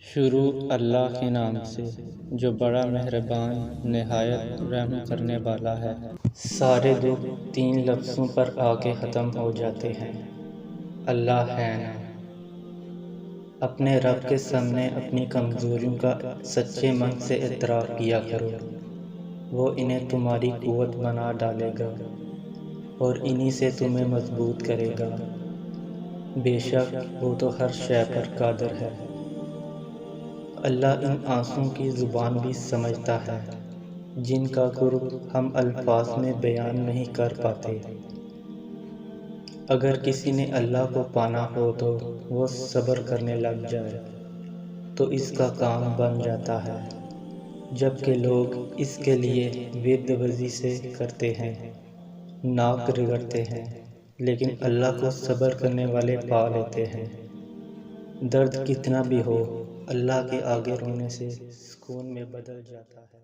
شروع اللہ کے نام سے جو بڑا مہربان نہایت رحم کرنے والا ہے۔ سارے دکھ 3 لفظوں پر آ کے ختم ہو جاتے ہیں، اللہ ہے نا۔ اپنے رب کے سامنے اپنی کمزوریوں کا سچے من سے اعتراف کیا کرو، وہ انہیں تمہاری قوت بنا ڈالے گا اور انہی سے تمہیں مضبوط کرے گا۔ بے شک وہ تو ہر شے پر قادر ہے۔ اللہ ان آنسوؤں کی زبان بھی سمجھتا ہے جن کا قرب ہم الفاظ میں بیان نہیں کر پاتے۔ اگر کسی نے اللہ کو پانا ہو تو وہ صبر کرنے لگ جائے تو اس کا کام بن جاتا ہے، جبکہ لوگ اس کے لیے ورد وظیفے سے کرتے ہیں، ناک رگڑتے ہیں، لیکن اللہ کو صبر کرنے والے پا لیتے ہیں۔ درد کتنا بھی ہو، اللہ کے آگے رونے سے سکون میں بدل جاتا ہے۔